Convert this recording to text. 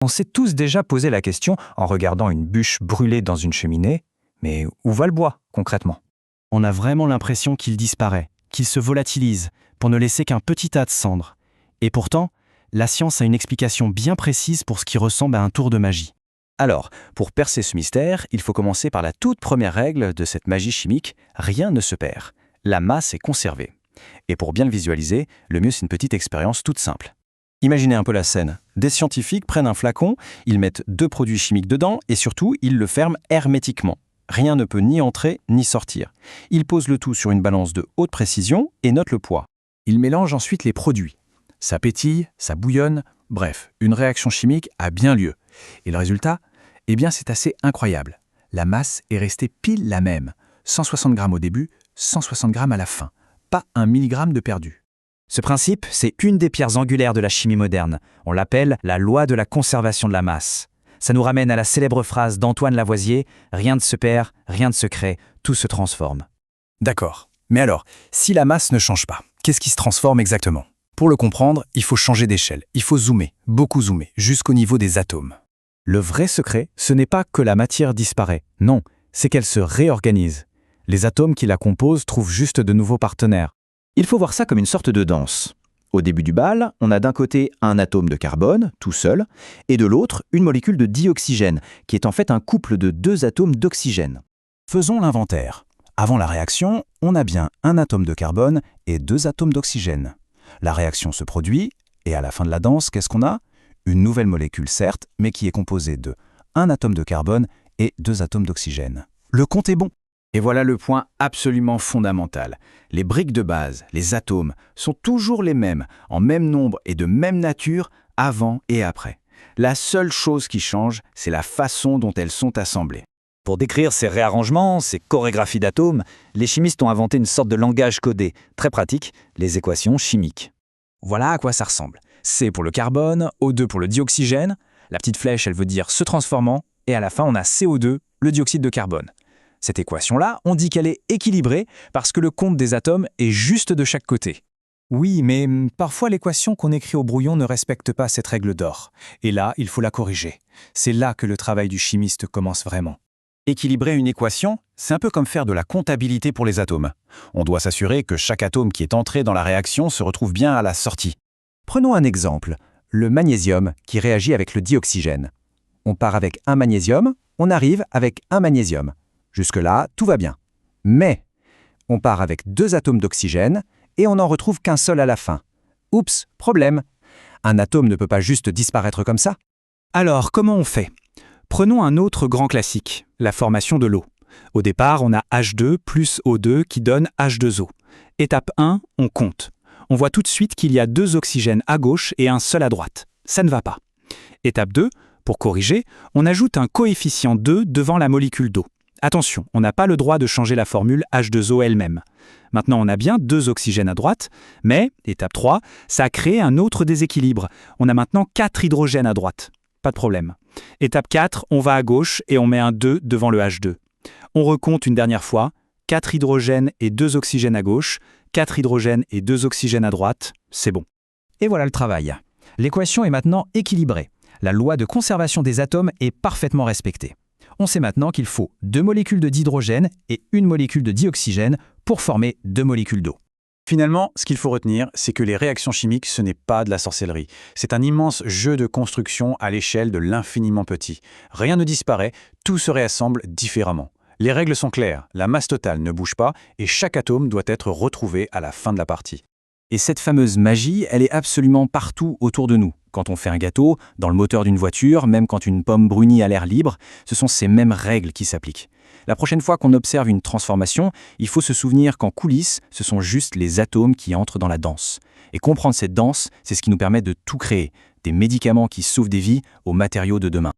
On s'est tous déjà posé la question en regardant une bûche brûler dans une cheminée, mais où va le bois, concrètement? On a vraiment l'impression qu'il disparaît, qu'il se volatilise, pour ne laisser qu'un petit tas de cendres. Et pourtant, la science a une explication bien précise pour ce qui ressemble à un tour de magie. Alors, pour percer ce mystère, il faut commencer par la toute première règle de cette magie chimique, rien ne se perd. La masse est conservée. Et pour bien le visualiser, le mieux c'est une petite expérience toute simple. Imaginez un peu la scène. Des scientifiques prennent un flacon, ils mettent 2 produits chimiques dedans et surtout, ils le ferment hermétiquement. Rien ne peut ni entrer ni sortir. Ils posent le tout sur une balance de haute précision et notent le poids. Ils mélangent ensuite les produits. Ça pétille, ça bouillonne, bref, une réaction chimique a bien lieu. Et le résultat? Eh bien, c'est assez incroyable. La masse est restée pile la même. 160 grammes au début, 160 grammes à la fin. Pas 1 milligramme de perdu. Ce principe, c'est une des pierres angulaires de la chimie moderne. On l'appelle la loi de la conservation de la masse. Ça nous ramène à la célèbre phrase d'Antoine Lavoisier « Rien ne se perd, rien ne se crée, tout se transforme ». D'accord. Mais alors, si la masse ne change pas, qu'est-ce qui se transforme exactement? Pour le comprendre, il faut changer d'échelle. Il faut zoomer, beaucoup zoomer, jusqu'au niveau des atomes. Le vrai secret, ce n'est pas que la matière disparaît. Non, c'est qu'elle se réorganise. Les atomes qui la composent trouvent juste de nouveaux partenaires. Il faut voir ça comme une sorte de danse. Au début du bal, on a d'un côté un atome de carbone, tout seul, et de l'autre, une molécule de dioxygène, qui est en fait un couple de 2 atomes d'oxygène. Faisons l'inventaire. Avant la réaction, on a bien un atome de carbone et 2 atomes d'oxygène. La réaction se produit, et à la fin de la danse, qu'est-ce qu'on a? Une nouvelle molécule, certes, mais qui est composée de 1 atome de carbone et 2 atomes d'oxygène. Le compte est bon. Et voilà le point absolument fondamental. Les briques de base, les atomes, sont toujours les mêmes, en même nombre et de même nature, avant et après. La seule chose qui change, c'est la façon dont elles sont assemblées. Pour décrire ces réarrangements, ces chorégraphies d'atomes, les chimistes ont inventé une sorte de langage codé, très pratique, les équations chimiques. Voilà à quoi ça ressemble. C pour le carbone, O2 pour le dioxygène, la petite flèche, elle veut dire se transformant, et à la fin, on a CO2, le dioxyde de carbone. Cette équation-là, on dit qu'elle est équilibrée parce que le compte des atomes est juste de chaque côté. Oui, mais parfois l'équation qu'on écrit au brouillon ne respecte pas cette règle d'or. Et là, il faut la corriger. C'est là que le travail du chimiste commence vraiment. Équilibrer une équation, c'est un peu comme faire de la comptabilité pour les atomes. On doit s'assurer que chaque atome qui est entré dans la réaction se retrouve bien à la sortie. Prenons un exemple, le magnésium qui réagit avec le dioxygène. On part avec un magnésium, on arrive avec un magnésium. Jusque-là, tout va bien. Mais on part avec 2 atomes d'oxygène et on n'en retrouve qu'un seul à la fin. Oups, problème. Un atome ne peut pas juste disparaître comme ça. Alors, comment on fait? Prenons un autre grand classique, la formation de l'eau. Au départ, on a H2 plus O2 qui donne H2O. Étape 1, on compte. On voit tout de suite qu'il y a 2 oxygènes à gauche et un seul à droite. Ça ne va pas. Étape 2, pour corriger, on ajoute un coefficient 2 devant la molécule d'eau. Attention, on n'a pas le droit de changer la formule H2O elle-même. Maintenant, on a bien 2 oxygènes à droite, mais, étape 3, ça a créé un autre déséquilibre. On a maintenant 4 hydrogènes à droite. Pas de problème. Étape 4, on va à gauche et on met un 2 devant le H2. On recompte une dernière fois, 4 hydrogènes et 2 oxygènes à gauche, 4 hydrogènes et 2 oxygènes à droite, c'est bon. Et voilà le travail. L'équation est maintenant équilibrée. La loi de conservation des atomes est parfaitement respectée. On sait maintenant qu'il faut 2 molécules de dihydrogène et 1 molécule de dioxygène pour former 2 molécules d'eau. Finalement, ce qu'il faut retenir, c'est que les réactions chimiques, ce n'est pas de la sorcellerie. C'est un immense jeu de construction à l'échelle de l'infiniment petit. Rien ne disparaît, tout se réassemble différemment. Les règles sont claires, la masse totale ne bouge pas et chaque atome doit être retrouvé à la fin de la partie. Et cette fameuse magie, elle est absolument partout autour de nous. Quand on fait un gâteau, dans le moteur d'une voiture, même quand une pomme brunit à l'air libre, ce sont ces mêmes règles qui s'appliquent. La prochaine fois qu'on observe une transformation, il faut se souvenir qu'en coulisses, ce sont juste les atomes qui entrent dans la danse. Et comprendre cette danse, c'est ce qui nous permet de tout créer, des médicaments qui sauvent des vies aux matériaux de demain.